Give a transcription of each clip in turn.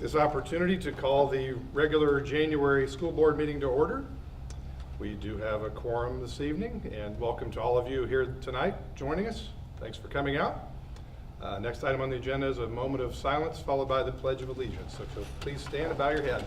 this opportunity to call the regular January school board meeting to order. We do have a quorum this evening, and welcome to all of you here tonight joining us. Thanks for coming out. Next item on the agenda is a moment of silence followed by the Pledge of Allegiance. So if you'll please stand and bow your head.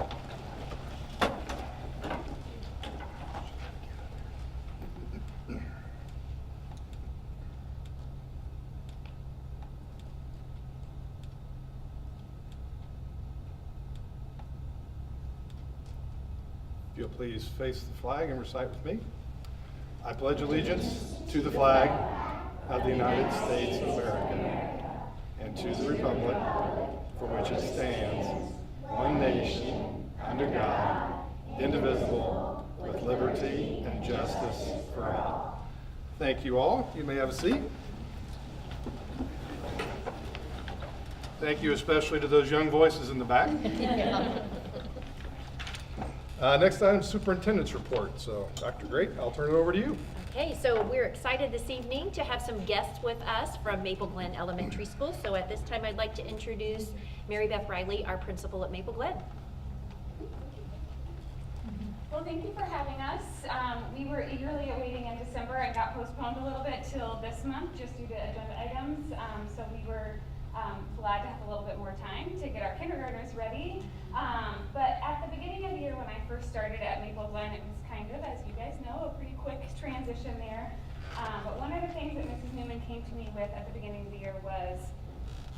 If you'll please face the flag and recite with me. I pledge allegiance to the flag of the United States of America and to the republic for which it stands, one nation, under God, indivisible, with liberty and justice for all. Thank you all. You may have a seat. Thank you especially to those young voices in the back. Next item, superintendent's report. So, Dr. Great, I'll turn it over to you. Okay, so we're excited this evening to have some guests with us from Maple Glen Elementary School. So at this time, I'd like to introduce Mary Beth Riley, our principal at Maple Glen. Well, thank you for having us. We were eagerly awaiting in December and got postponed a little bit till this month just due to agenda items. So we were glad to have a little bit more time to get our kindergartners ready. But at the beginning of the year when I first started at Maple Glen, it was kind of, as you guys know, a pretty quick transition there. But one of the things that Mrs. Newman came to me with at the beginning of the year was,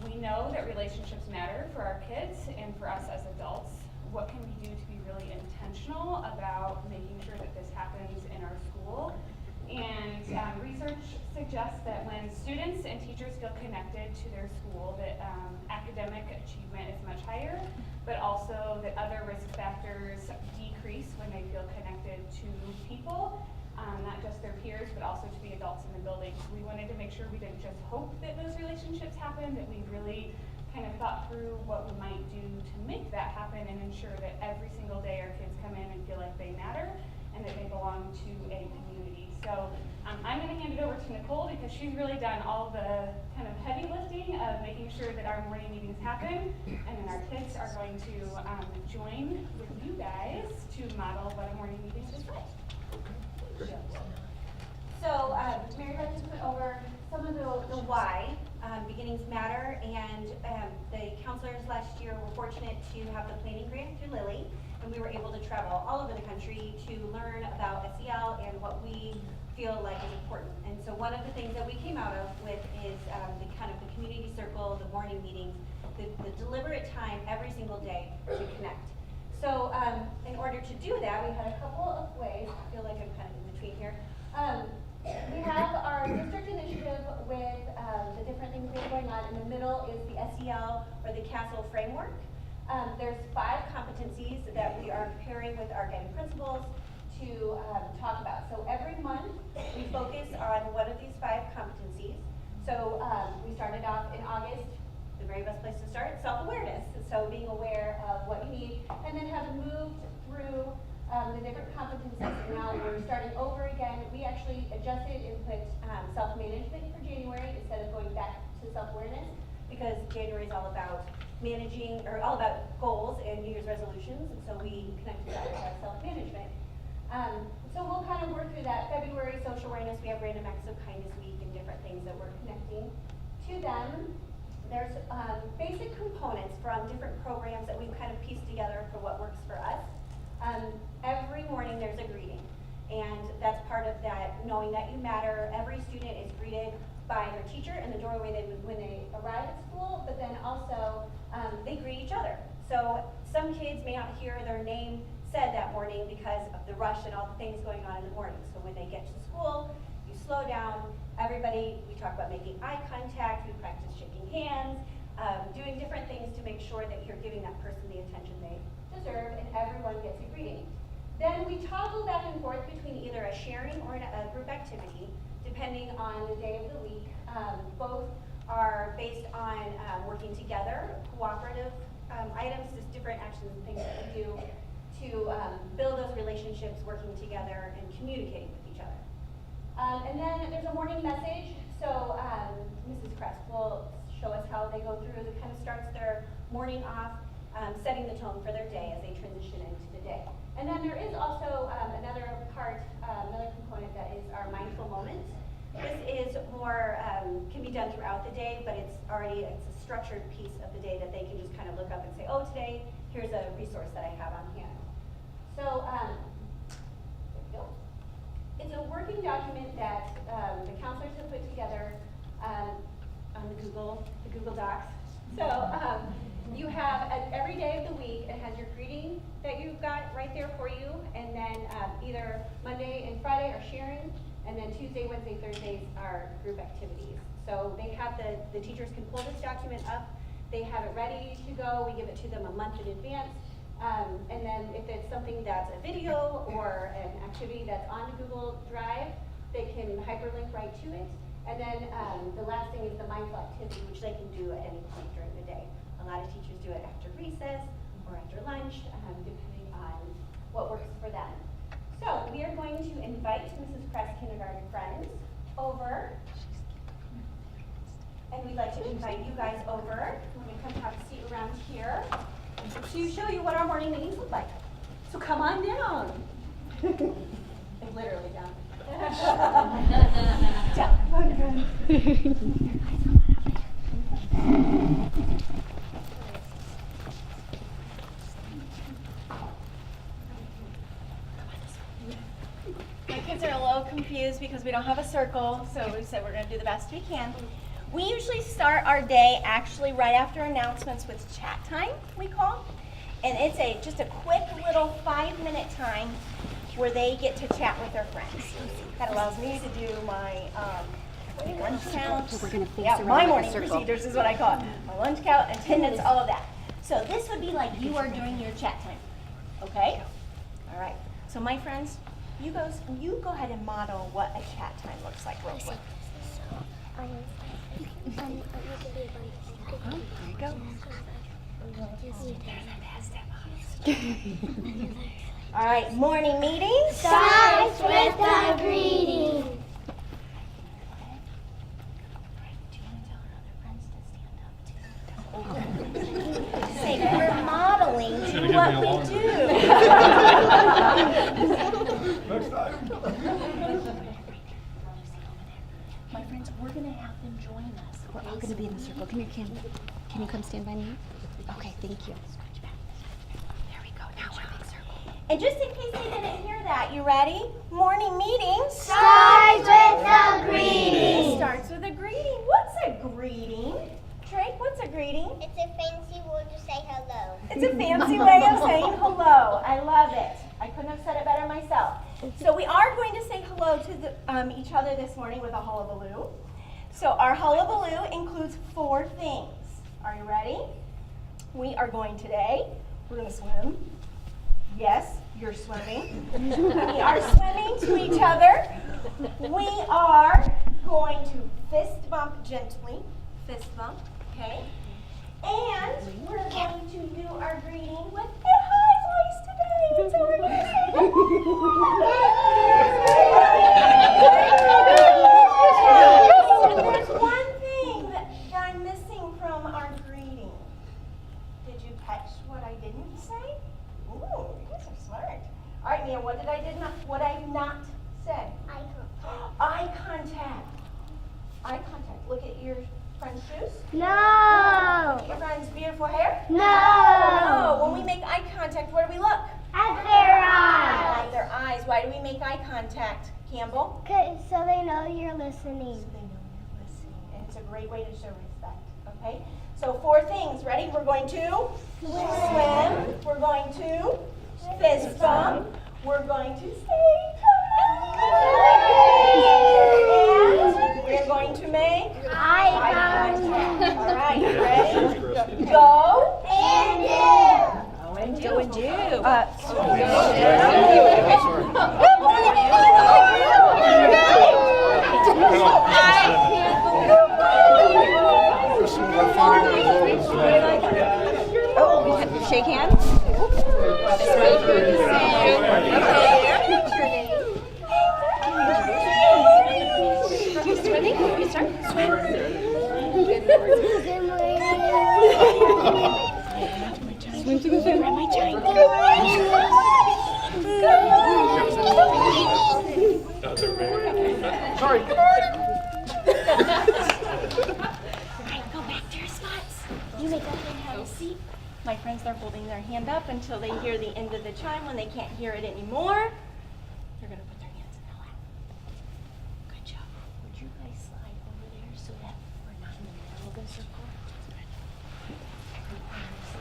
we know that relationships matter for our kids and for us as adults. What can we do to be really intentional about making sure that this happens in our school? And research suggests that when students and teachers feel connected to their school, that academic achievement is much higher, but also that other risk factors decrease when they feel connected to people, not just their peers, but also to the adults in the building. So we wanted to make sure we didn't just hope that those relationships happen, that we really kind of thought through what we might do to make that happen and ensure that every single day our kids come in and feel like they matter and that they belong to a community. So I'm going to hand it over to Nicole because she's really done all the kind of heavy lifting of making sure that our morning meetings happen, and then our kids are going to join with you guys to model what a morning meeting is like. So Mary Beth just went over some of the why beginnings matter, and the counselors last year were fortunate to have the planning grant through Lilly, and we were able to travel all over the country to learn about SEL and what we feel like is important. And so one of the things that we came out of with is the kind of the community circle, the morning meetings, the deliberate time every single day to connect. So in order to do that, we had a couple of ways. I feel like I'm kind of in between here. We have our district initiative with the different things that are going on. In the middle is the SEL or the CASEL framework. There's 5 competencies that we are pairing with our guiding principals to talk about. So every month we focus on one of these 5 competencies. So we started off in August. The very best place to start, self-awareness. So being aware of what you need, and then have moved through the different competencies. And now we're starting over again. We actually adjusted and put self-management for January instead of going back to self-awareness, because January is all about managing, or all about goals and New Year's resolutions. And so we connected that with our self-management. So we'll kind of work through that. February, social awareness, we have Random Acts of Kindness Week and different things that we're connecting to them. There's basic components from different programs that we've kind of pieced together for what works for us. Every morning there's a greeting, and that's part of that, knowing that you matter. Every student is greeted by their teacher in the doorway when they arrive at school, but then also they greet each other. So some kids may not hear their name said that morning because of the rush and all the things going on in the morning. So when they get to school, you slow down. Everybody, we talk about making eye contact, we practice shaking hands, doing different things to make sure that you're giving that person the attention they deserve, and everyone gets a greeting. Then we toggle back and forth between either a sharing or a group activity, depending on the day of the week. Both are based on working together, cooperative items, just different actions and things that we do to build those relationships, working together and communicating with each other. And then there's a morning message. So Mrs. Crest will show us how they go through. It kind of starts their morning off. setting the tone for their day as they transition into the day. And then there is also another part, another component that is our mindful moments. This is more, can be done throughout the day, but it's a structured piece of the day that they can just kind of look up and say, oh, today, here's a resource that I have on hand. So, there we go. It's a working document that the counselors have put together on the Google Docs. So, you have every day of the week, it has your greeting that you've got right there for you, and then either Monday and Friday are sharing, and then Tuesday, Wednesday, Thursdays are group activities. So they have the teachers can pull this document up, they have it ready to go, we give it to them a month in advance, and then if it's something that's a video or an activity that's on Google Drive, they can hyperlink right to it. And then the last thing is the mindful activity, which they can do at any point during the day. A lot of teachers do it after recess or after lunch, depending on what works for them. So we are going to invite Mrs. Kress Kindergarten Friends over. And we'd like to invite you guys over. We're going to come have a seat around here to show you what our morning meetings look like. So come on down. Like literally down. Down. Come on down. My kids are a little confused because we don't have a circle, so we said we're going to do the best we can. We usually start our day actually right after announcements with chat time, we call. And it's just a quick little 5-minute time where they get to chat with their friends. That allows me to do my lunch count. My morning procedures is what I call it. My lunch count, attendance, all of that. So this would be like you are doing your chat time. Okay? All right. So my friends, you go ahead and model what a chat time looks like real quick. There you go. All right, morning meeting Starts with a greeting. Say, we're modeling to what we do. Next time. My friends, we're going to have them join us. We're all going to be in the circle. Come here, Kim. Can you come stand by me? Okay, thank you. There we go. Now we're in a circle. And just in case they didn't hear that, you ready? Morning meeting Starts with a greeting. Starts with a greeting. What's a greeting? Drake, what's a greeting? It's a fancy word to say hello. It's a fancy way of saying hello. I love it. I couldn't have said it better myself. So we are going to say hello to each other this morning with a hullabaloo. So our hullabaloo includes 4 things. Are you ready? We are going today, we're going to swim. Yes, you're swimming. We are swimming to each other. We are going to fist bump gently. Fist bump, okay? And we're going to do our greeting with a high voice today. So we're going to say there's one thing that I'm missing from our greeting. Did you catch what I didn't say? Ooh, you guys are smart. All right, Mia, what I not said? Eye contact. Eye contact. Look at your friend's shoes. No. Your friend's beautiful hair. No. No. When we make eye contact, where do we look? At their eyes. At their eyes. Why do we make eye contact, Campbell? So they know you're listening. So they know you're listening. And it's a great way to show respect. Okay? So 4 things. Ready? We're going to swim. We're going to fist bump. We're going to say and we're going to make eye contact. All right, you ready? Go and do. Go and do. Shake hands. Swimming? You start? Swim. Sorry, good morning. Alright, go back to your spots. You may go ahead and have a seat. My friends, they're holding their hand up until they hear the end of the chime. When they can't hear it anymore, they're gonna put their hands in their lap. Good job. Would you guys slide over there so that we're not in the middle of the circle?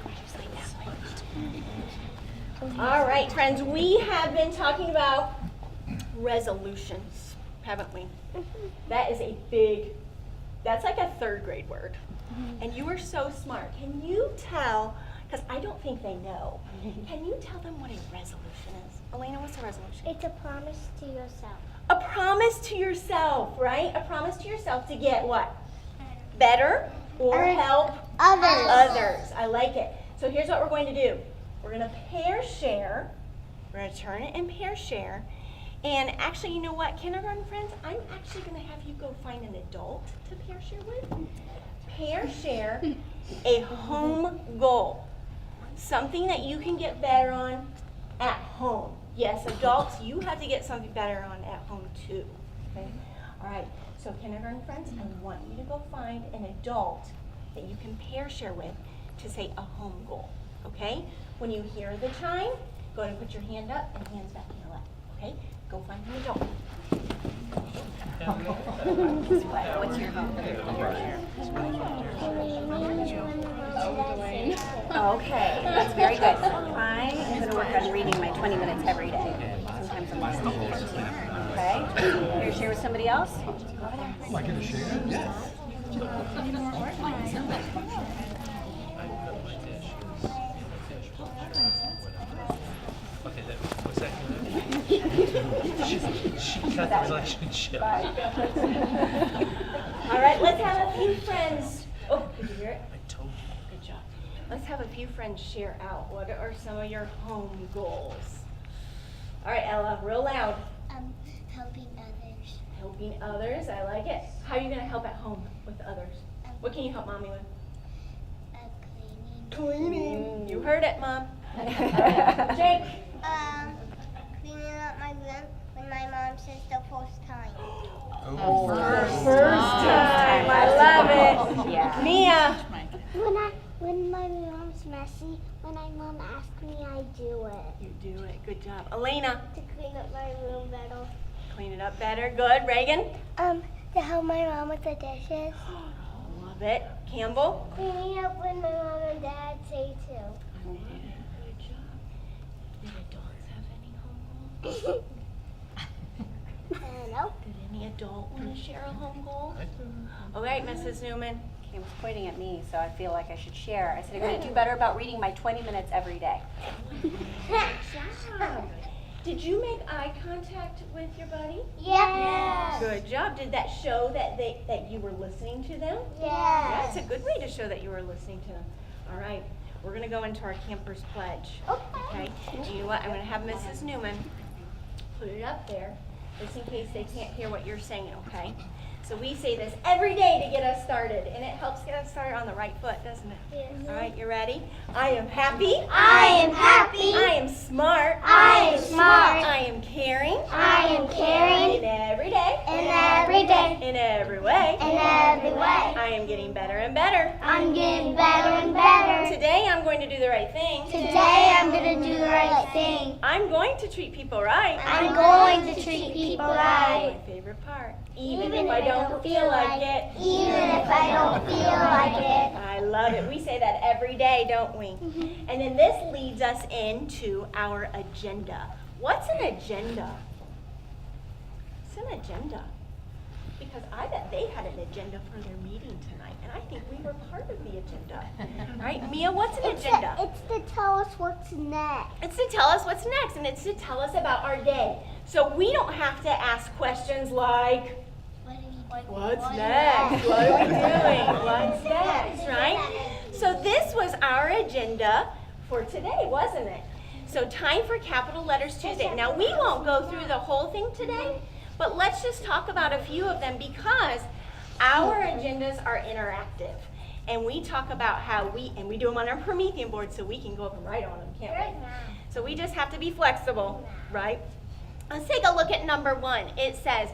Would you slide that way? All right, friends, we have been talking about resolutions, haven't we? That is that's like a third grade word. And you are so smart. Can you tell, because I don't think they know, can you tell them what a resolution is? Elena, what's a resolution? It's a promise to yourself. A promise to yourself, right? A promise to yourself to get what? Better or help others. I like it. So here's what we're going to do. We're going to pair share. We're going to turn it and pair share. And actually, you know what, kindergarten friends? I'm actually going to have you go find an adult to pair share with. Pair share a home goal. Something that you can get better on at home. Yes, adults, you have to get something better on at home too. Okay? All right, so kindergarten friends, I want you to go find an adult that you can pair share with to say a home goal. Okay? When you hear the chime, go ahead and put your hand up and hands back in your lap. Okay? Go find an adult. What's your home? Okay, that's very good. I am going to work on reading my 20 minutes every day. Sometimes I'm less than 14. Okay? Here, share with somebody else? Go over there. Am I going to share? Yes. Okay, what's that? She cut the relationship. All right, let's have a few friends. Oh, did you hear it? I told you. Good job. Let's have a few friends share out. What are some of your home goals? All right, Ella, real loud. Helping others. Helping others, I like it. How are you going to help at home with others? What can you help Mommy with? Cleaning. You heard it, Mom. Jake. Cleaning up my room when my mom says the first time. First time. I love it. Yeah. Mia. When my room's messy, when my mom asks me, I do it. You do it. Good job. Elena. To clean up my room better. Clean it up better. Good. Reagan. To help my mom with the dishes. Love it. Campbell. Cleaning up when my mom and dad say to. Good job. Did adults have any home goals? No. Did any adult want to share a home goal? All right, Mrs. Newman. Kim was pointing at me, so I feel like I should share. I said I'm going to do better about reading my 20 minutes every day. Good job. Did you make eye contact with your buddy? Yes. Good job. Did that show that you were listening to them? Yeah, it's a good way to show that you were listening to them. All right, we're going to go into our camper's pledge. Okay. And you know what? I'm going to have Mrs. Newman put it up there, just in case they can't hear what you're saying, okay? So we say this every day to get us started, and it helps get us started on the right foot, doesn't it? Yes. All right, you ready? I am happy. I am happy. I am smart. I am smart. I am caring. I am caring. In every day. In every day. In every way. In every way. I am getting better and better. I'm getting better and better. Today I'm going to do the right thing. Today I'm going to do the right thing. I'm going to treat people right. I'm going to treat people right. My favorite part. Even if I don't feel like it. Even if I don't feel like it. I love it. We say that every day, don't we? And then this leads us into our agenda. What's an agenda? What's an agenda? Because I bet they had an agenda for their meeting tonight, and I think we were part of the agenda. Right? Mia, what's an agenda? It's to tell us what's next. It's to tell us what's next, and it's to tell us about our day. So we don't have to ask questions like, what's next? What are we doing? What's next, right? So this was our agenda for today, wasn't it? So time for Capital Letters Tuesday. Now we won't go through the whole thing today, but let's just talk about a few of them because our agendas are interactive. And we talk about how we do them on our Promethean board so we can go up and write on them, can't we? So we just have to be flexible, right? Let's take a look at number 1. It says,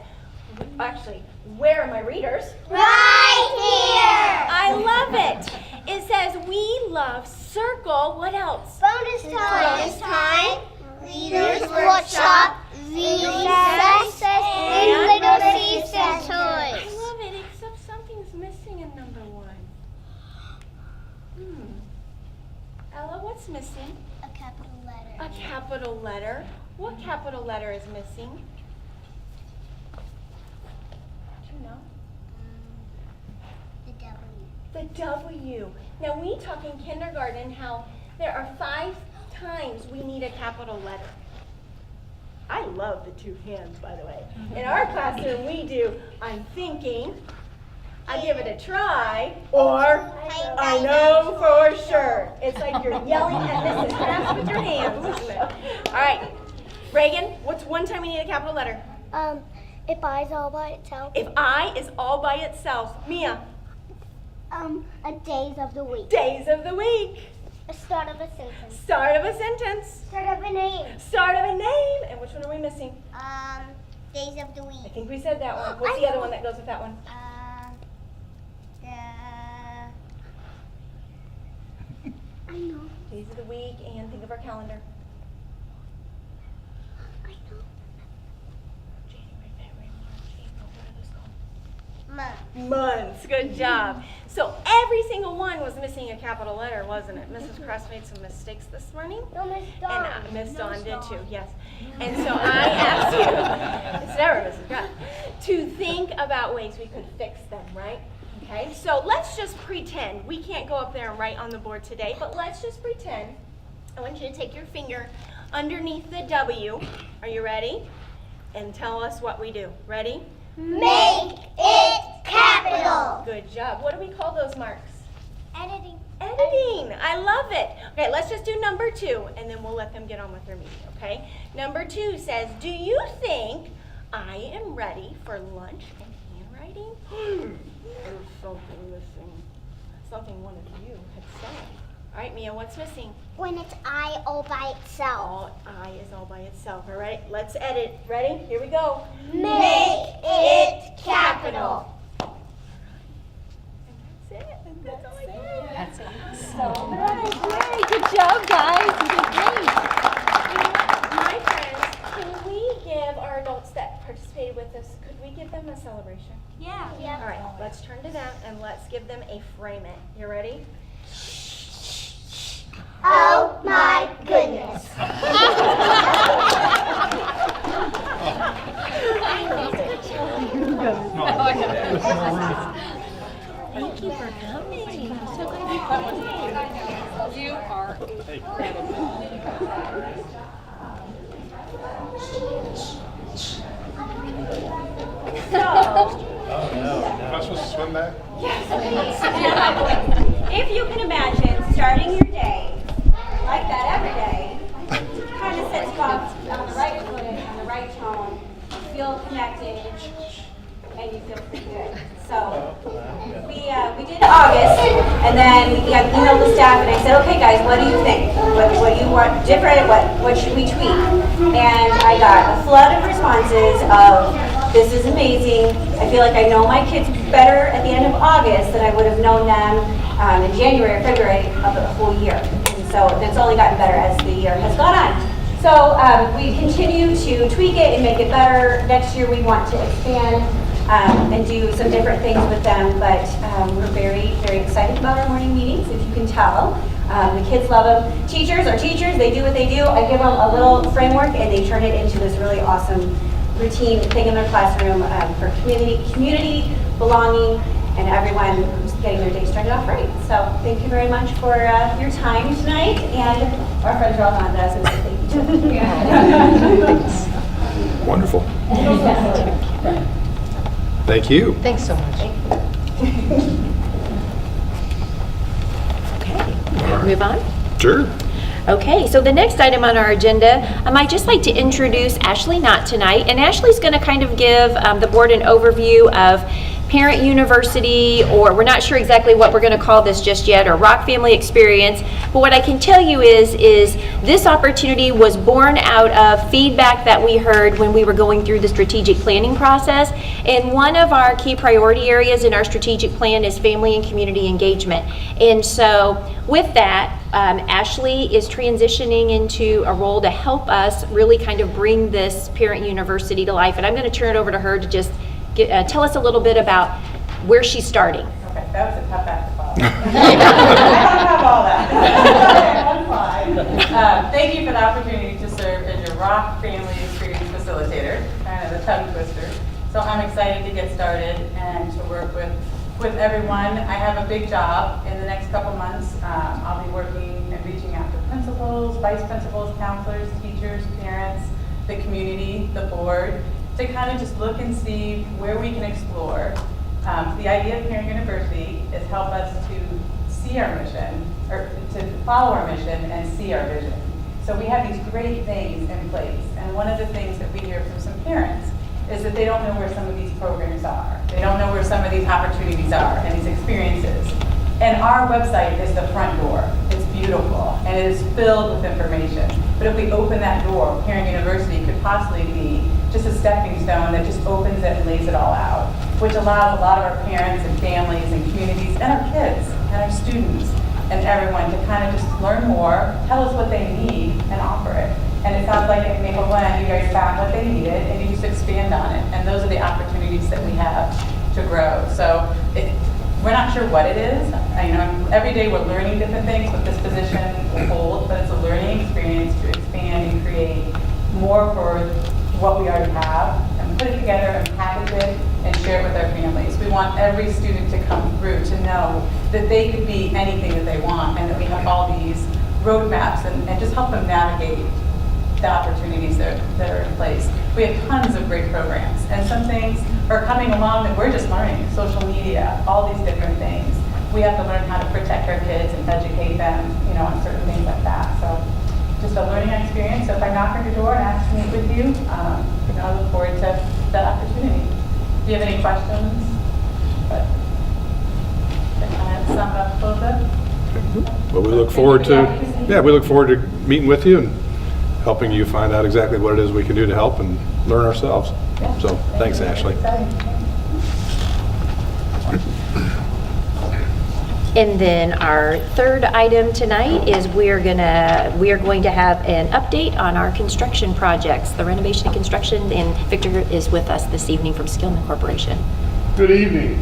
Actually, where are my readers? Right here. I love it. It says we love circle. What else? Bonus time. Leaders workshop. Recess and literacy and I toys. love it, except something's missing in number 1. Ella, what's missing? A capital letter. A capital letter. What capital letter is missing? Do you know? The W. The W. Now, we talk in kindergarten how there are 5 times we need a capital letter. I love the 2 hands, by the way. In our classroom, we do, I'm thinking, I give it a try, or I know for sure. It's like you're yelling at Mrs. Kraft with your hands, isn't it? All right. Reagan, what's one time we need a capital letter? If I is all by itself. If I is all by itself. Mia, A days of the week. days of the week. A start of a sentence. Start of a sentence. Start of a name. Start of a name. And which one are we missing? Days of the I week. think we said that one. What's the other one that goes with that one? I know. Days of the week, and think of our calendar. I know. January, February, March, April, what are those called? Month. Months. Good job. So every single one was missing a capital letter, wasn't it? Mrs. Cross made some mistakes this morning. No, Miss Dawn. And Miss Dawn did too, yes. And so I asked you, it's never Mrs. Dawn, to think about ways we could fix them, right? Okay, so let's just pretend. We can't go up there and write on the board today, but let's just pretend. I want you to take your finger underneath the W. Are you ready? And tell us what we do. Ready? Make it capital. Good job. What do we call those marks? Editing. Editing. I love it. Okay, let's just do number 2, and then we'll let them get on with their meeting, okay? Number 2 says, do you think I am ready for lunch and handwriting? There's something missing. Something one of you had said. All right, Mia, what's missing? When it's I all by itself. All I is all by itself, all right? Let's edit. Ready? Here we go. Make it capital. That's it. That's all I did. That's it. Yay, good job, guys. You did great. My friends, can we give our adults that participated with us, could we give them a celebration? Yeah. All right, let's turn to them and let's give them a frame it. You ready? Oh my goodness. Thank you for coming. I'm so glad you came. You are Am I supposed to swim back? If you can imagine starting your day like that every day, kind of sets you off on the right foot, on the right tone, you feel connected, and you feel pretty good. So we did August, and then we got emailed the staff, and I said, okay guys, what do you think? What do you want different? What should we tweak? And I got a flood of responses of, this is amazing. I feel like I know my kids better at the end of August than I would have known them in January or February of the whole year. And so it's only gotten better as the year has gone on. So we continue to tweak it and make it better. Next year we want to expand and do some different things with them, but we're very, very excited about our morning meetings, if you can tell. The kids love them. Teachers are teachers, they do what they do. I give them a little framework and they turn it into this really awesome routine thing in their classroom for community, belonging, and everyone who's getting their day started off right. So thank you very much for your time tonight, and our friends are all on to us, and thank you. Wonderful. Thank you. Thanks so much. Okay, move on. Sure. Okay, so the next item on our agenda, I'd just like to introduce Ashley Knott tonight, and Ashley's going to kind of give the board an overview of Parent University, or we're not sure exactly what we're going to call this just yet, or Rock Family Experience. But what I can tell you is this opportunity was born out of feedback that we heard when we were going through the strategic planning process. And one of our key priority areas in our strategic plan is family and community engagement. And so with that, Ashley is transitioning into a role to help us really kind of bring this Parent University to life. And I'm going to turn it over to her to just tell us a little bit about where she's starting. Okay, that was a tough act to follow. I don't have all that. One slide. Thank you for the opportunity to serve as your Rock Family Experience Facilitator, kind of a tongue twister. So I'm excited to get started and to work with everyone. I have a big job in the next couple months. I'll be working and reaching out to principals, vice principals, counselors, teachers, parents, the community, the board, to kind of just look and see where we can explore. The idea of Parent University is help us to see our mission, or to follow our mission and see our vision. So we have these great things in place, and one of the things that we hear from some parents is that they don't know where some of these programs are. They don't know where some of these opportunities are and these experiences. And our website is the front door. It's beautiful, and it is filled with information. But if we open that door, Parent University could possibly be just a stepping stone that just opens it and lays it all out, which allows a lot of our parents and families and communities and our kids and our students and everyone to kind of just learn more, tell us what they need, and offer it. And it sounds like at Maple Glen, you guys found what they needed, and you just expand on it. And those are the opportunities that we have to grow. So we're not sure what it is. Every day we're learning different things, what this position will hold, but it's a learning experience to expand and create more for what we already have, and put it together and package it and share it with our families. We want every student to come through to know that they could be anything that they want, and that we have all these roadmaps and just help them navigate the opportunities that are in place. We have tons of great programs, and some things are coming along that we're just learning, social media, all these different things. We have to learn how to protect our kids and educate them, on certain things like that. So just a learning experience. So if I knock on your door and ask to meet with you, I look forward to that opportunity. Do you have any questions? But to kind of sum it up a little bit. Well, we look forward to meeting with you and helping you find out exactly what it is we can do to help and learn ourselves. Yeah. So thanks, Ashley. Exciting. And then our third item tonight is we are going to have an update on our construction projects, the renovation and construction, and Victor is with us this evening from Skillman Corporation. Good evening.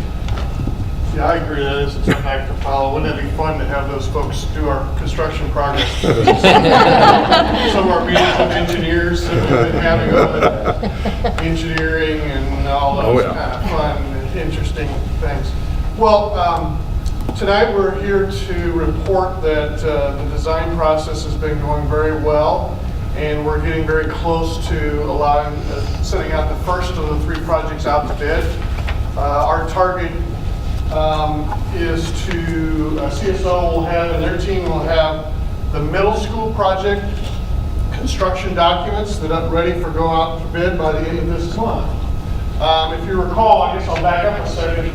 Yeah, I agree, that is a tough act to follow. Wouldn't it be fun to have those folks do our construction progress? Some of our meetings with engineers that we've been having on engineering and all those kind of fun and interesting things. Well, tonight we're here to report that the design process has been going very well, and we're getting very close to sending out the first of the 3 projects out to bid. Our target is to, CSO will have, and their team will have the middle school project construction documents that are ready for go out to bid by the end of this month. If you recall, I guess I'll back up a second,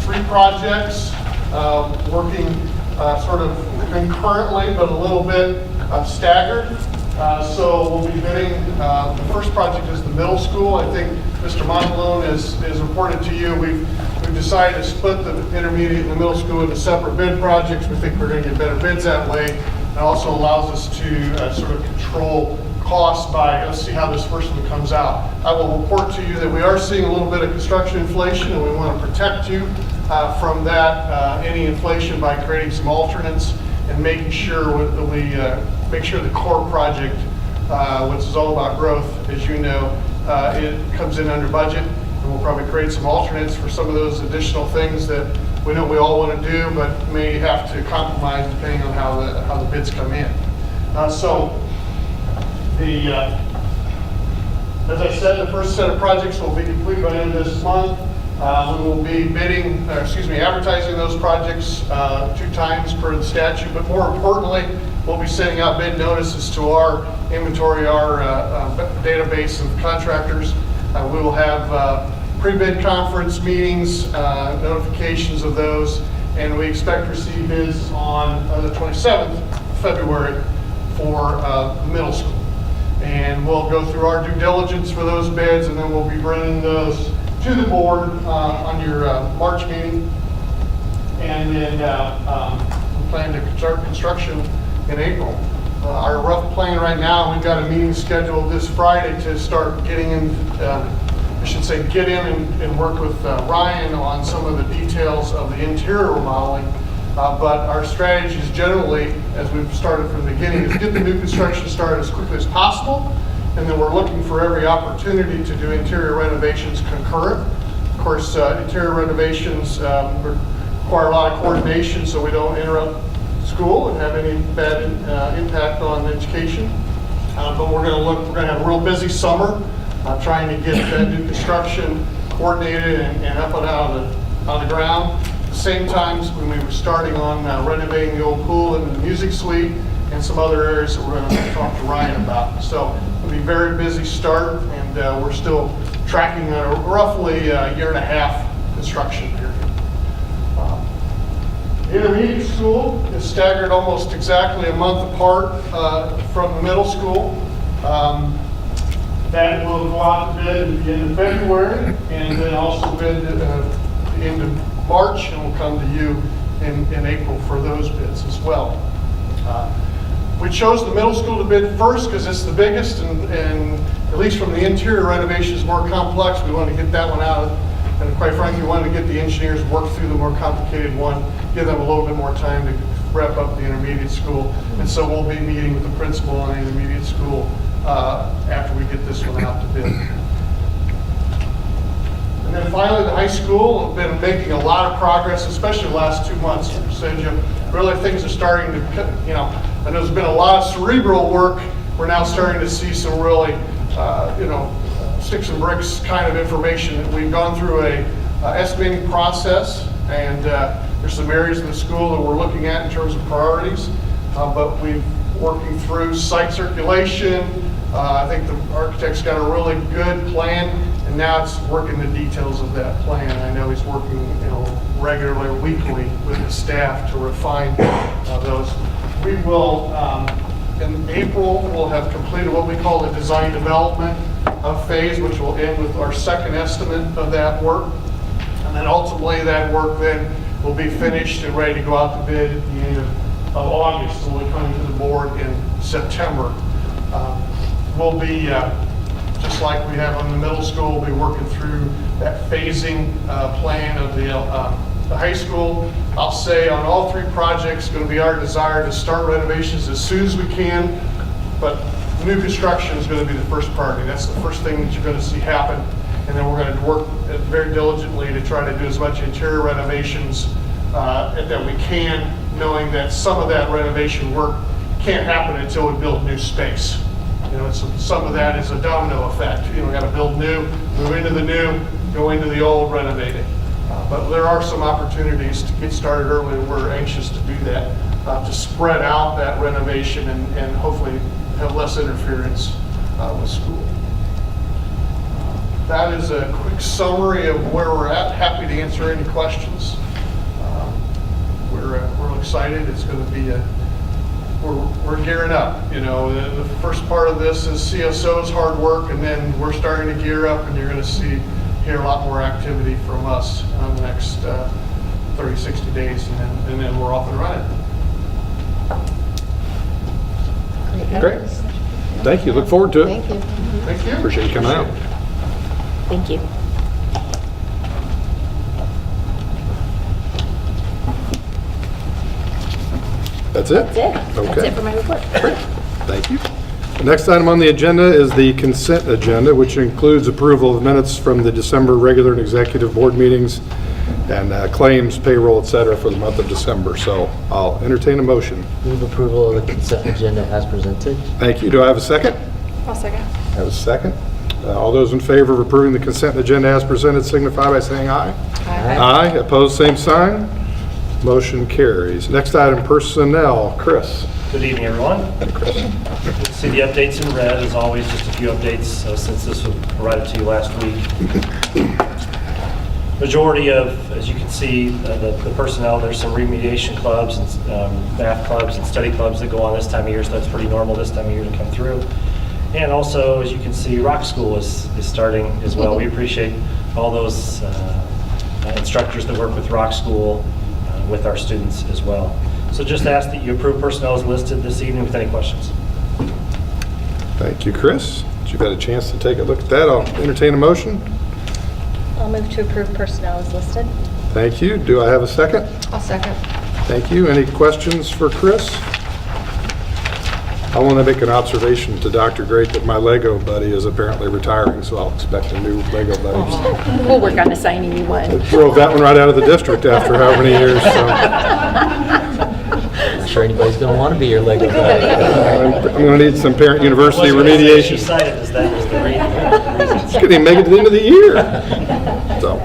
3 projects working sort of concurrently, but a little bit staggered. So we'll be bidding, the first project is the middle school. I think Mr. Montalone is reported to you. We've decided to split the intermediate and the middle school into separate bid projects. We think we're going to get better bids that way. It also allows us to sort of control costs by, let's see how this first one comes out. I will report to you that we are seeing a little bit of construction inflation, and we want to protect you from that, any inflation, by creating some alternates and making sure that we make sure the core project, which is all about growth, as you know, it comes in under budget. And we'll probably create some alternates for some of those additional things that we know we all want to do, but may have to compromise depending on how the bids come in. So as I said, the first set of projects will be complete by the end of this month. We will be advertising those projects 2 times per the statute, but more importantly, we'll be sending out bid notices to our inventory, our database of contractors. We will have pre-bid conference meetings, notifications of those, and we expect to receive bids on the 27th of February for the middle school. And we'll go through our due diligence for those bids, and then we'll be bringing those to the board on your March meeting. And then we plan to start construction in April. Our rough plan right now, we've got a meeting scheduled this Friday to start getting in, I should say, get in and work with Ryan on some of the details of the interior remodeling. But our strategy is generally, as we've started from the beginning, is get the new construction started as quickly as possible. And then we're looking for every opportunity to do interior renovations concurrent. Of course, interior renovations require a lot of coordination so we don't interrupt school and have any bad impact on education. But we're going to have a real busy summer trying to get that new construction coordinated and up and out of the ground. At the same time, when we were starting on renovating the old pool and the music suite and some other areas that we're going to talk to Ryan about. So it'll be a very busy start, and we're still tracking a roughly a year and a half construction period. Intermediate school is staggered almost exactly a month apart from the middle school. That will go out to bid at the end of February, and then also bid at the end of March, and will come to you in April for those bids as well. We chose the middle school to bid first because it's the biggest, and at least from the interior renovations, more complex. We wanted to get that one out, and quite frankly, we wanted to get the engineers work through the more complicated one, give them a little bit more time to wrap up the intermediate school. And so we'll be meeting with the principal on the intermediate school after we get this one out to bid. And then finally, the high school. We've been making a lot of progress, especially the last 2 months. Really, things are starting to, I know there's been a lot of cerebral work. We're now starting to see some really, sticks and bricks kind of information. We've gone through a estimating process, and there's some areas of the school that we're looking at in terms of priorities. But we're working through site circulation. I think the architect's got a really good plan, and now it's working the details of that plan. I know he's working, regularly or weekly with the staff to refine those. We will, in April, we'll have completed what we call the design development phase, which will end with our second estimate of that work. And then ultimately that work then will be finished and ready to go out to bid at the end of August. So we'll be coming to the board in September. We'll be, just like we have on the middle school, we'll be working through that phasing plan of the high school. I'll say on all 3 projects, it's going to be our desire to start renovations as soon as we can, but new construction is going to be the first priority. That's the first thing that you're going to see happen. And then we're going to work very diligently to try to do as much interior renovations that we can, knowing that some of that renovation work can't happen until we build new space. Some of that is a domino effect. We got to build new, move into the new, go into the old, renovate it. But there are some opportunities to get started early. We're anxious to do that, to spread out that renovation and hopefully have less interference with school. That is a quick summary of where we're at. Happy to answer any questions. We're excited. It's going to be we're gearing up. The first part of this is CSO's hard work, and then we're starting to gear up, and you're going to hear a lot more activity from us in the next 30, 60 days, and then we're off and running. Great. Thank you. Look forward to it. Thank you. Thank you. Appreciate you coming out. Thank you. That's it? That's it. That's Okay. it for my report. Great. Thank you. The next item on the agenda is the consent agenda, which includes approval of minutes from the December regular and executive board meetings and claims, payroll, et cetera, for the month of December. So I'll entertain a motion. Move approval of the consent agenda as presented. Thank you. Do I have a second? I'll second. I have a second. All those in favor of approving the consent agenda as presented signify by saying aye. Aye. Opposed, same sign. Motion carries. Next item, personnel. Chris. Good evening, everyone. See the updates in red, as always, just a few updates since this was provided to you last week. Majority of, as you can see, the personnel, there's some remediation clubs and math clubs and study clubs that go on this time of year, so that's pretty normal this time of year to come through. And also, as you can see, Rock School is starting as well. We appreciate all those instructors that work with Rock School with our students as well. So just ask that you approve personnel as listed this evening with any questions. Thank you, Chris. You've had a chance to take a look at that. I'll entertain a motion. I'll move to approve personnel as listed. Thank you. Do I have a second? I'll second. Thank you. Any questions for Chris? I want to make an observation to Dr. Great that my Lego buddy is apparently retiring, so I'll expect a new Lego buddy. We'll work on assigning you one. Drove that one right out of the district after how many years, so. Not sure anybody's going to want to be your Lego buddy. I'm going to need some parent university remediation. She cited as that was the reason. Couldn't even make it to the end of the year. So,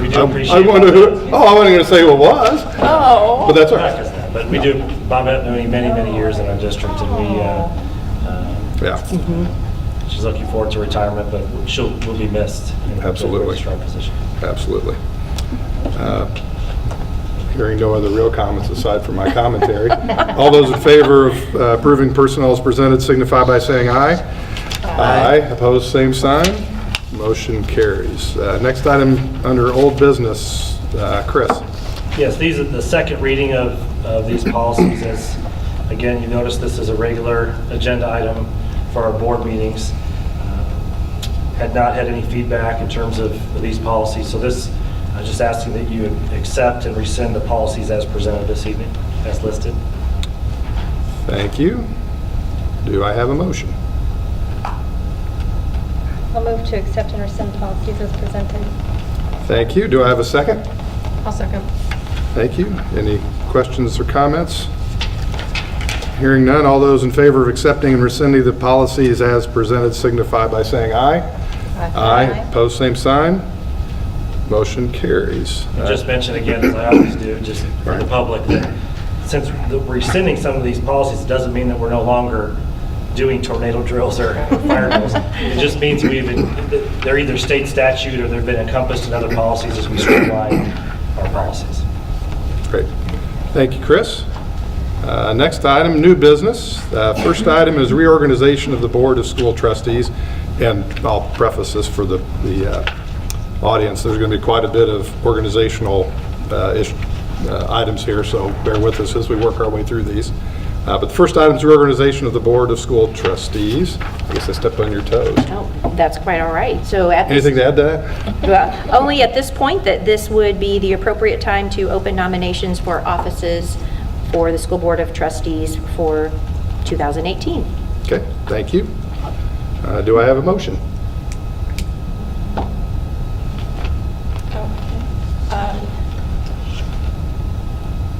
We do appreciate I wasn't going to say who it was. Oh. But that's all right. But we do, Bob had known many, many years in our district, and we, Yeah. she's looking forward to retirement, but will be missed. In a Absolutely. very strong position. Absolutely. Hearing no other real comments aside from my commentary. All those in favor of approving personnel as presented signify by saying aye. Aye. Opposed, same sign. Motion carries. Next item under old business, Chris. Yes, these are the second reading of these policies. As again, you notice this is a regular agenda item for our board meetings. Had not had any feedback in terms of these policies, so this just asking that you accept and rescind the policies as presented this evening, as listed. Thank you. Do I have a motion? I'll move to accept and rescind policies as presented. Thank you. Do I have a second? I'll second. Thank you. Any questions or comments? Hearing none, all those in favor of accepting and rescinding the policies as presented signify by saying aye. Aye. Opposed, same sign. Motion carries. And just mention again, as I always do, just for the public, that since we're rescinding some of these policies, it doesn't mean that we're no longer doing tornado drills or fire drills. It just means they're either state statute or they've been encompassed in other policies as we streamline our policies. Great. Thank you, Chris. Next item, new business. First item is reorganization of the Board of School Trustees. And I'll preface this for the audience. There's going to be quite a bit of organizational items here, so bear with us as we work our way through these. But the first item is reorganization of the Board of School Trustees. I guess I stepped on your toes. Oh, that's quite all right. So at this, Anything to add to that? well, only at this point that this would be the appropriate time to open nominations for offices for the School Board of Trustees for 2018. Okay, thank you. Do I have a motion?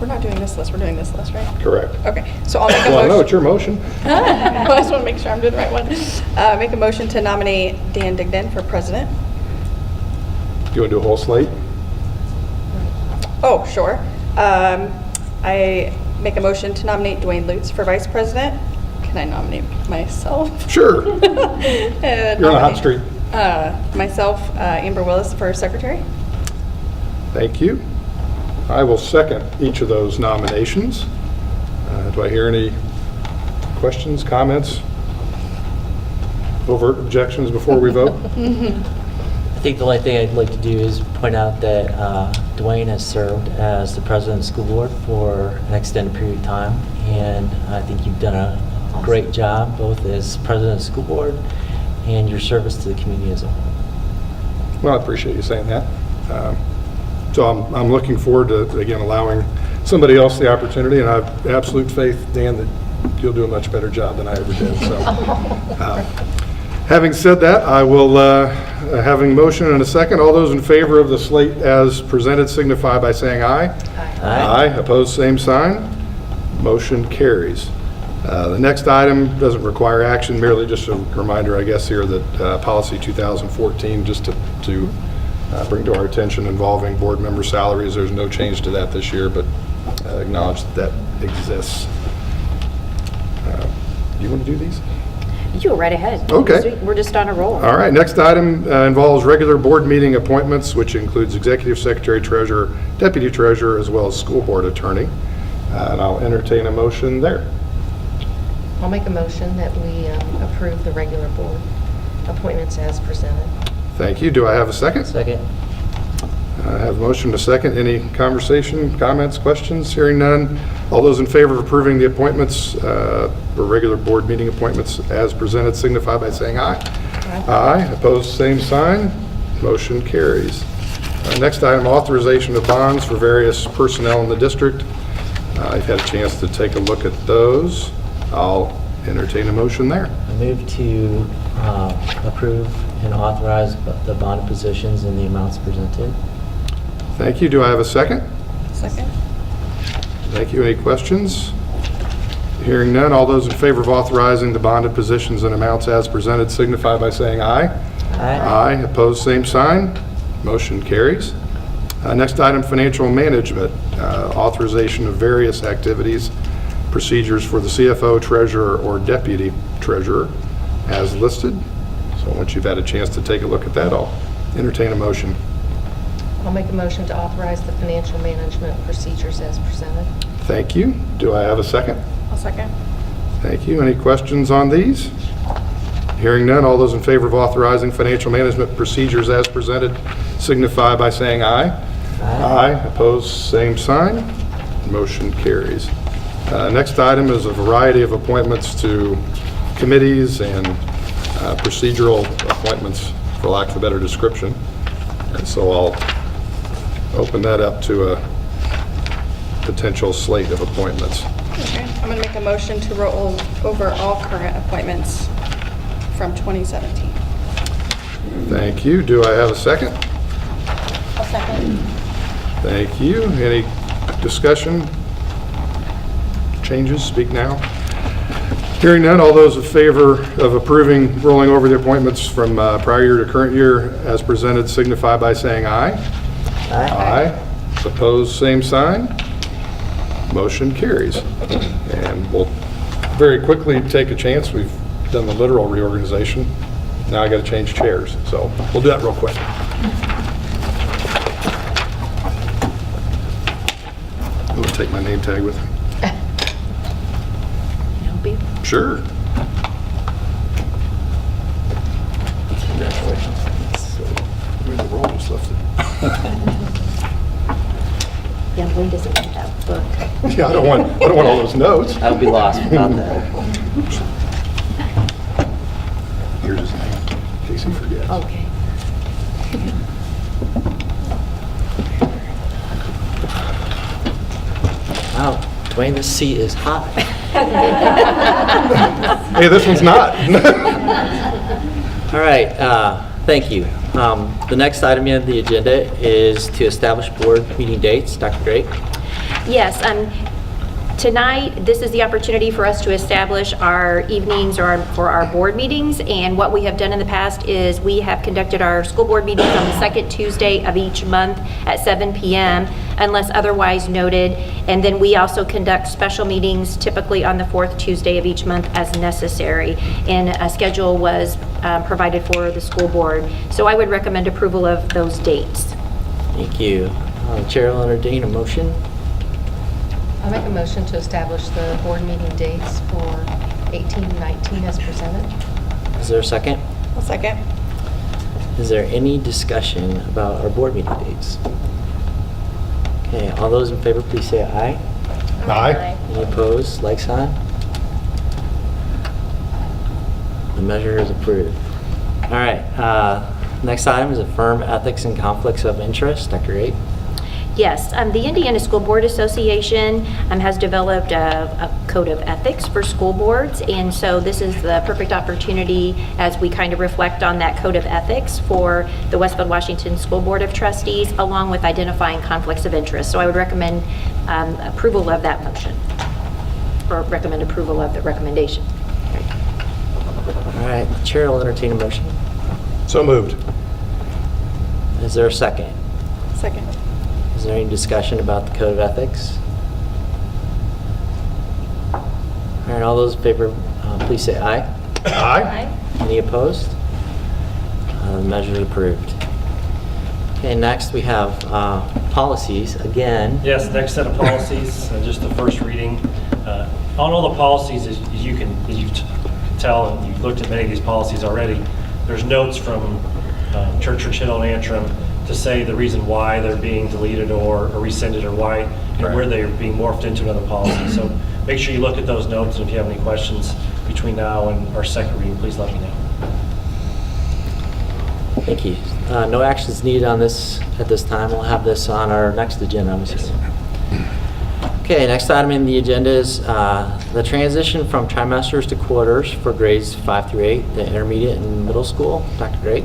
We're not doing this list, we're doing this list, right? Correct. Okay, so I'll make a Well, motion. no, it's your motion. Well, I just want to make sure I'm doing the right one. Make a motion to nominate Dan Dignan for president. Do you want to do a whole slate? Oh, sure. I make a motion to nominate Dwayne Lutz for vice president. Can I nominate myself? Sure. And You're on a hot streak. Myself, Amber Willis for secretary. Thank you. I will second each of those nominations. Do I hear any questions, comments, overt objections before we vote? I think the only thing I'd like to do is point out that Dwayne has served as the president of the school board for an extended period of time, and I think you've done a great job both as president of the school board and your service to the community as a whole. Well, I appreciate you saying that. So I'm looking forward to, again, allowing somebody else the opportunity, and I have absolute faith, Dan, that you'll do a much better job than I ever did. So, having said that, I will, having motion and a second, all those in favor of the slate as presented signify by saying aye. Aye. Opposed, same sign. Motion carries. The next item doesn't require action, merely just a reminder, I guess, here that policy 2014, just to bring to our attention involving board member salaries. There's no change to that this year, but acknowledge that that exists. you want to do these? You go right ahead. Okay. We're just on a roll. All right, next item involves regular board meeting appointments, which includes executive secretary, treasurer, deputy treasurer, as well as school board attorney. And I'll entertain a motion there. I'll make a motion that we approve the regular board appointments as presented. Thank you. Do I have a second? Second. I have a motion to second. Any conversation, comments, questions? Hearing none. All those in favor of approving the appointments, for regular board meeting appointments as presented, signify by saying aye. Aye. Opposed, same sign. Motion carries. Next item, authorization of bonds for various personnel in the district. I've had a chance to take a look at those. I'll entertain a motion there. I move to approve and authorize the bond positions in the amounts presented. Thank you. Do I have a second? Second. Thank you. Any questions? Hearing none, all those in favor of authorizing the bonded positions and amounts as presented signify by saying aye. Aye. Aye. Opposed, same sign. Motion carries. Next item, financial management, authorization of various activities, procedures for the CFO, treasurer, or deputy treasurer as listed. So once you've had a chance to take a look at that, I'll entertain a motion. I'll make a motion to authorize the financial management procedures as presented. Thank you. Do I have a second? I'll second. Thank you. Any questions on these? Hearing none, all those in favor of authorizing financial management procedures as presented signify by saying aye. Aye. Opposed, same sign. Motion carries. Next item is a variety of appointments to committees and procedural appointments, for lack of a better description. And so I'll open that up to a potential slate of appointments. Okay, I'm going to make a motion to roll over all current appointments from 2017. Thank you. Do I have a second? I'll second. Thank you. Any discussion? Changes? Speak now. Hearing none, all those in favor of approving rolling over the appointments from prior year to current year as presented signify by saying aye. Aye. Aye. Opposed, same sign. Motion carries. And we'll very quickly take a chance. We've done the literal reorganization. Now I got to change chairs. So we'll do that real quick. I'm going to take my name tag with me. Help you? Sure. Congratulations. So, where the roll just left it. Yeah, Wayne doesn't want that book. Yeah, I don't want all those notes. I would be lost without that. Here's his name, in case he forgets. Okay. Wow, Dwayne, this seat is hot. Hey, this one's not. All right, thank you. The next item on the agenda is to establish board meeting dates. Dr. Drake? Yes, tonight, this is the opportunity for us to establish our evenings for our board meetings. And what we have done in the past is we have conducted our school board meetings on the second Tuesday of each month at 7 p.m. unless otherwise noted. And then we also conduct special meetings typically on the fourth Tuesday of each month as necessary. And a schedule was provided for the school board. So I would recommend approval of those dates. Thank you. Chair will entertain a motion. I'll make a motion to establish the board meeting dates for 18-19 as presented. Is there a second? I'll second. Is there any discussion about our board meeting dates? Okay, all those in favor, please say aye. Aye. Any opposed, like sign? The measure is approved. All right, next item is affirm ethics and conflicts of interest. Dr. Gate? Yes, the Indiana School Board Association has developed a code of ethics for school boards, and so this is the perfect opportunity as we kind of reflect on that code of ethics for the Westfield Washington School Board of Trustees, along with identifying conflicts of interest. So I would recommend approval of that motion, or recommend approval of the recommendation. All right, the chair will entertain a motion. So moved. Is there a second? Second. Is there any discussion about the code of ethics? All right, all those in favor, please say aye. Aye. Any opposed? The measure is approved. Okay, next we have policies again. Yes, next set of policies, just the first reading. On all the policies, as you can tell, and you've looked at many of these policies already, there's notes from Church Hill and Antrim to say the reason why they're being deleted or rescinded or why and where they're being morphed into another policy. So make sure you look at those notes, and if you have any questions between now and our second reading, please let me know. Thank you. No actions needed on this at this time. We'll have this on our next agenda, I'm assuming. Okay, next item in the agenda is the transition from trimesters to quarters for grades 5 through 8, the intermediate and middle school. Dr. Gregg?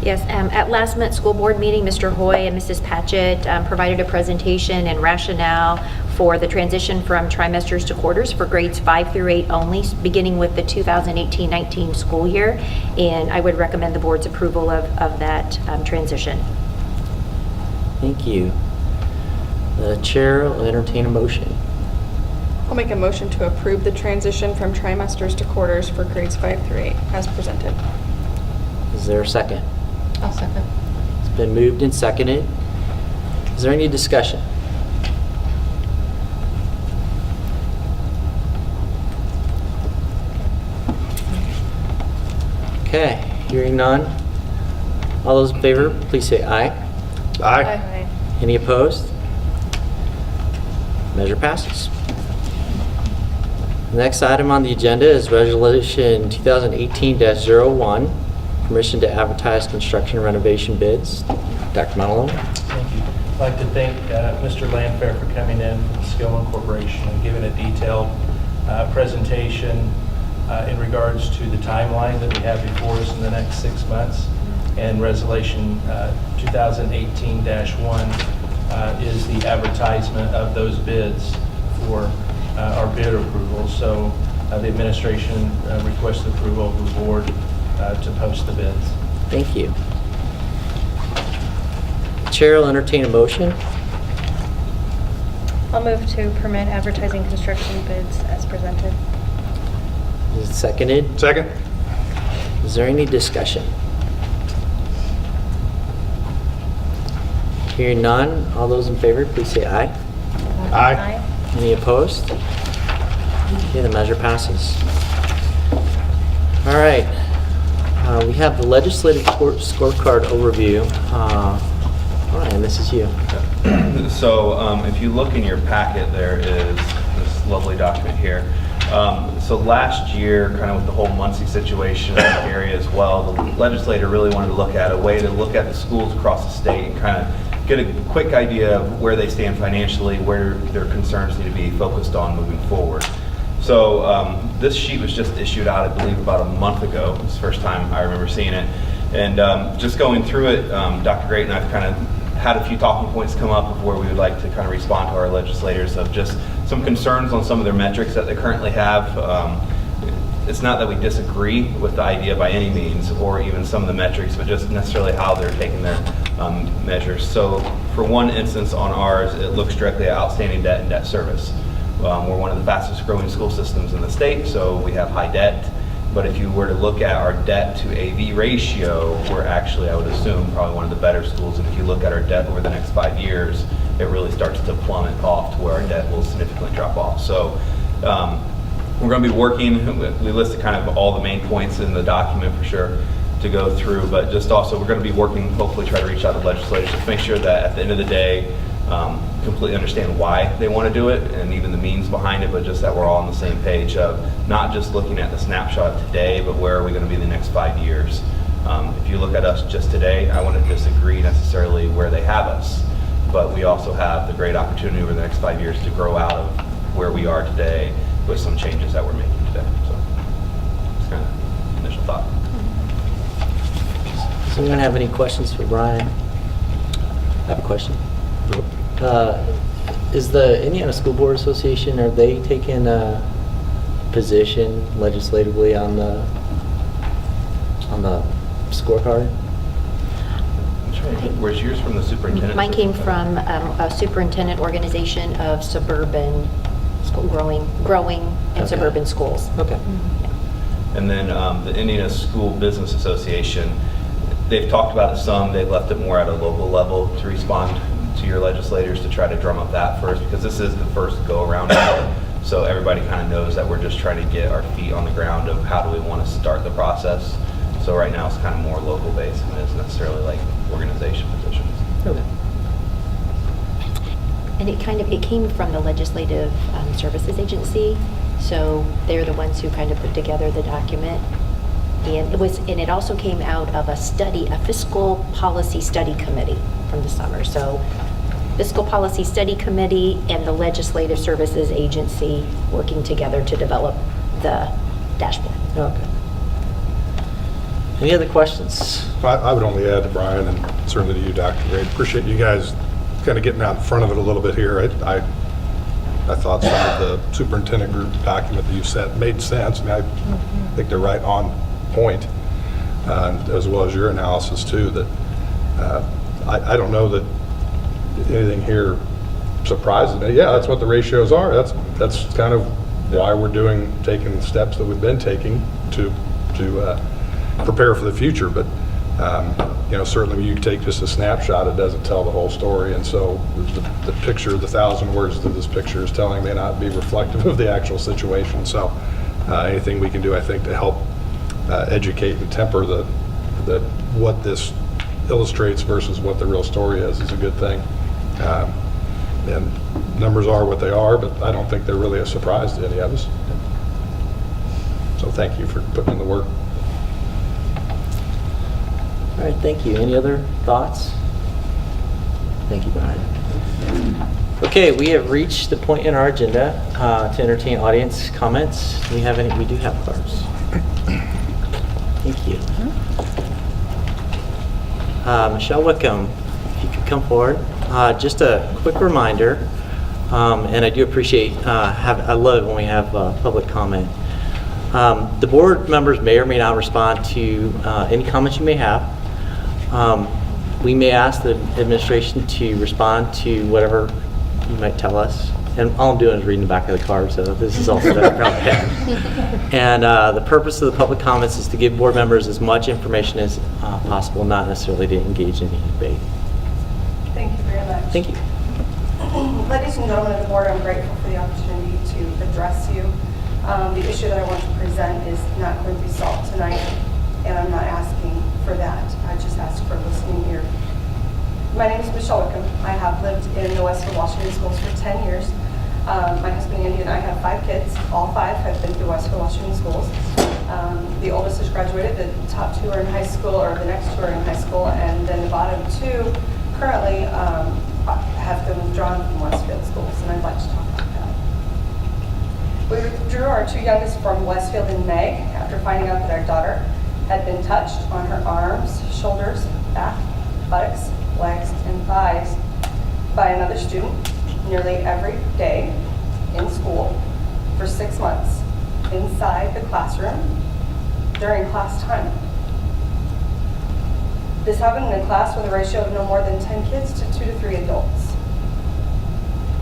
Yes, at last month's school board meeting, Mr. Hoy and Mrs. Patchett provided a presentation and rationale for the transition from trimesters to quarters for grades 5 through 8 only, beginning with the 2018-19 school year. And I would recommend the board's approval of that transition. Thank you. The chair will entertain a motion. I'll make a motion to approve the transition from trimesters to quarters for grades 5 through 8 as presented. Is there a second? I'll second. It's been moved and seconded. Is there any discussion? Okay, hearing none. All those in favor, please say aye. Aye. Any opposed? Measure passes. The next item on the agenda is Resolution 2018-01, permission to advertise construction renovation bids. Dr. Manalo. Thank you. I'd like to thank Mr. Landfair for coming in from Skillman Corporation and giving a detailed presentation in regards to the timeline that we have before us in the next 6 months. And Resolution 2018-1 is the advertisement of those bids for our bid approval. So the administration requests approval of the board to post the bids. Thank you. Chair will entertain a motion. I'll move to permit advertising construction bids as presented. Is it seconded? Second. Is there any discussion? Hearing none, all those in favor, please say aye. Aye. Any opposed? Okay, the measure passes. All right. We have the legislative scorecard overview. Ryan, this is you. So if you look in your packet, there is this lovely document here. So last year, kind of with the whole Muncie situation in the area as well, the legislator really wanted to look at a way to look at the schools across the state and kind of get a quick idea of where they stand financially, where their concerns need to be focused on moving forward. So this sheet was just issued out, I believe, about a month ago. It's the first time I remember seeing it. And just going through it, Dr. Great and I've kind of had a few talking points come up of where we would like to kind of respond to our legislators of just some concerns on some of their metrics that they currently have. It's not that we disagree with the idea by any means, or even some of the metrics, but just necessarily how they're taking their measures. So for one instance on ours, it looks directly at outstanding debt and debt service. We're one of the fastest growing school systems in the state, so we have high debt. But if you were to look at our debt to AV ratio, we're actually, I would assume, probably one of the better schools. And if you look at our debt over the next 5 years, it really starts to plummet off to where our debt will significantly drop off. So we're going to be working, we listed kind of all the main points in the document for sure to go through, but just also we're going to be working, hopefully try to reach out to legislators to make sure that at the end of the day, completely understand why they want to do it and even the means behind it, but just that we're all on the same page of not just looking at the snapshot today, but where are we going to be the next 5 years. If you look at us just today, I wouldn't disagree necessarily where they have us, but we also have the great opportunity over the next 5 years to grow out of where we are today with some changes that we're making today. So it's kind of initial thought. Does anyone have any questions for Brian? I have a question. Is the Indiana School Board Association, are they taking a position legislatively on the scorecard? Where's yours from the superintendent? Mine came from a superintendent organization of suburban school growing and Okay. suburban schools. Okay. And then the Indiana School Business Association, they've talked about it some, they've left it more at a local level to respond to your legislators to try to drum up that first, because this is the first go around. So everybody kind of knows that we're just trying to get our feet on the ground of how do we want to start the process. So right now it's kind of more local based than it is necessarily like organization positions. Okay. And it came from the Legislative Services Agency, so they're the ones who kind of put together the document. And it also came out of a fiscal policy study committee from the summer. So Fiscal Policy Study Committee and the Legislative Services Agency working together to develop the dashboard. Okay. Any other questions? I would only add to Brian and certainly to you, Dr. Gray. Appreciate you guys kind of getting out in front of it a little bit here. I thought some of the superintendent group document that you sent made sense. I mean, I think they're right on point, as well as your analysis too. That I don't know that anything here surprises me. Yeah, that's what the ratios are. That's kind of why we're taking the steps that we've been taking to prepare for the future. But certainly when you take just a snapshot, it doesn't tell the whole story. And so the picture, the 1,000 words that this picture is telling may not be reflective of the actual situation. So anything we can do, I think, to help educate and temper what this illustrates versus what the real story is a good thing. And numbers are what they are, but I don't think they're really a surprise to any of us. So thank you for putting in the work. All right, thank you. Any other thoughts? Thank you, Brian. Okay, we have reached the point in our agenda to entertain audience comments. Do we have any? We do have cards. Thank you. Michelle Wickham, if you could come forward. Just a quick reminder, and I do appreciate, I love it when we have public comment. The board members may or may not respond to any comments you may have. We may ask the administration to respond to whatever you might tell us. And all I'm doing is reading the back of the card, so this is also that I probably have. And the purpose of the public comments is to give board members as much information as possible, not necessarily to engage in any debate. Thank you very much. Thank you. Ladies and gentlemen of the board, I'm grateful for the opportunity to address you. The issue that I want to present is not going to be solved tonight, and I'm not asking for that. I just ask for listening ear. My name is Michelle Wickham. I have lived in the Westfield Washington schools for 10 years. My husband Andy and I have 5 kids. All 5 have been through Westfield Washington schools. The oldest has graduated. The top 2 are in high school, or the next 2 are in high school, and then the bottom 2 currently have been withdrawn from Westfield schools, and I'd like to talk about that. We withdrew our 2 youngest from Westfield in May after finding out that our daughter had been touched on her arms, shoulders, back, buttocks, legs, and thighs by another student nearly every day in school for 6 months inside the classroom during class time. This happened in a class with a ratio of no more than 10 kids to 2 to 3 adults.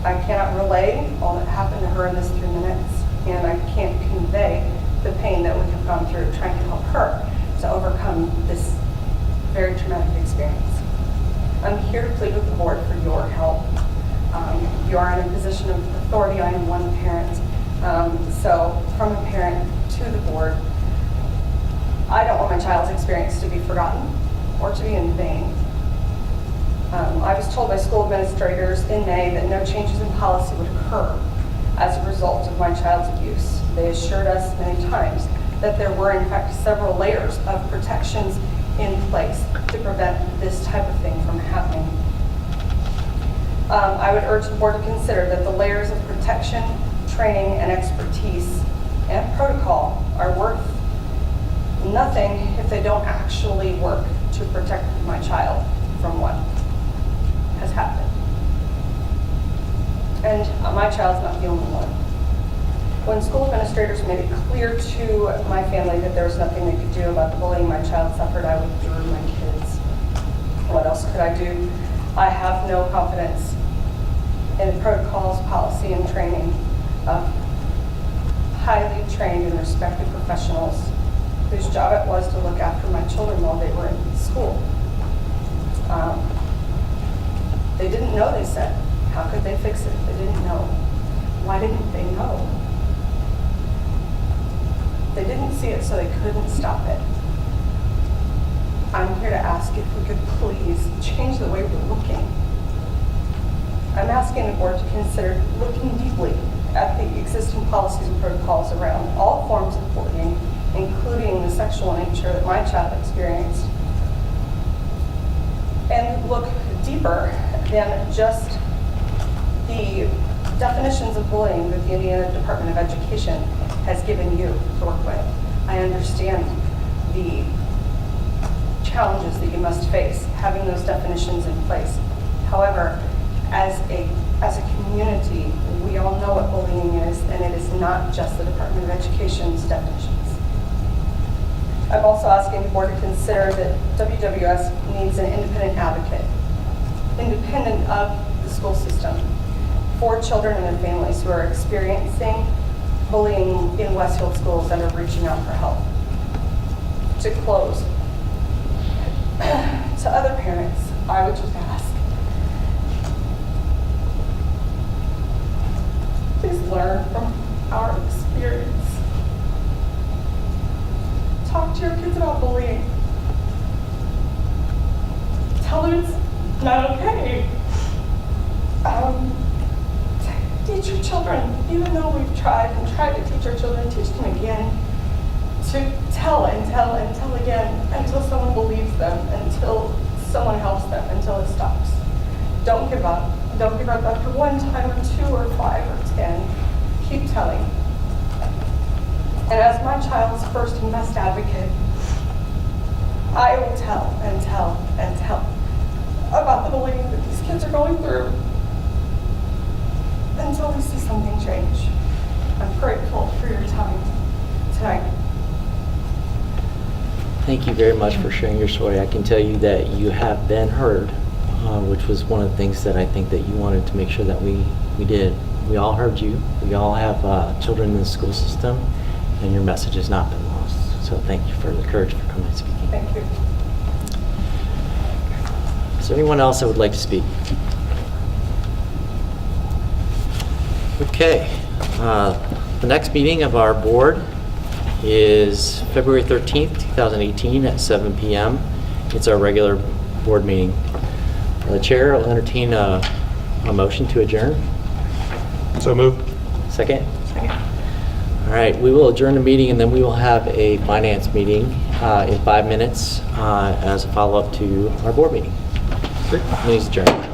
I cannot relay all that happened to her in this 3 minutes, and I can't convey the pain that we have gone through trying to help her to overcome this very traumatic experience. I'm here to plead with the board for your help. You are in a position of authority. I am one parent. So from a parent to the board, I don't want my child's experience to be forgotten or to be in vain. I was told by school administrators in May that no changes in policy would occur as a result of my child's abuse. They assured us many times that there were in fact several layers of protections in place to prevent this type of thing from happening. I would urge the board to consider that the layers of protection, training, and expertise and protocol are worth nothing if they don't actually work to protect my child from what has happened. And my child's not the only one. When school administrators made it clear to my family that there was nothing they could do about the bullying my child suffered, I withdrew my kids. What else could I do? I have no confidence in protocols, policy, and training of highly trained and respected professionals whose job it was to look after my children while they were in school. They didn't know, they said. How could they fix it? They didn't know. Why didn't they know? They didn't see it, so they couldn't stop it. I'm here to ask if we could please change the way we're looking. I'm asking the board to consider looking deeply at the existing policies and protocols around all forms of bullying, including the sexual nature that my child experienced, and look deeper than just the definitions of bullying that the Indiana Department of Education has given you to work with. I understand the challenges that you must face having those definitions in place. However, as a community, we all know what bullying is, and it is not just the Department of Education's definitions. I'm also asking the board to consider that WWS needs an independent advocate, independent of the school system, for children and their families who are experiencing bullying in Westfield schools and are reaching out for help. To close, to other parents, I would just ask, please learn from our experience. Talk to your kids about bullying. Tell them it's not okay. Teach your children, even though we've tried to teach our children, teach them again, to tell and tell and tell again until someone believes them, until someone helps them, until it stops. Don't give up. Don't give up after one time or two or 5 or 10. Keep telling. And as my child's first and best advocate, I will tell and tell and tell about the bullying that these kids are going through until we see something change. I'm grateful for your time tonight. Thank you very much for sharing your story. I can tell you that you have been heard, which was one of the things that I think that you wanted to make sure that we did. We all heard you. We all have children in the school system, and your message has not been lost. So thank you for the courage for coming and speaking. Thank you. Is there anyone else that would like to speak? Okay. The next meeting of our board is February 13th, 2018 at 7 p.m. It's our regular board meeting. The chair will entertain a motion to adjourn. So moved. Second? Second. All right, we will adjourn the meeting and then we will have a finance meeting in 5 minutes as a follow-up to our board meeting. Meeting's adjourned.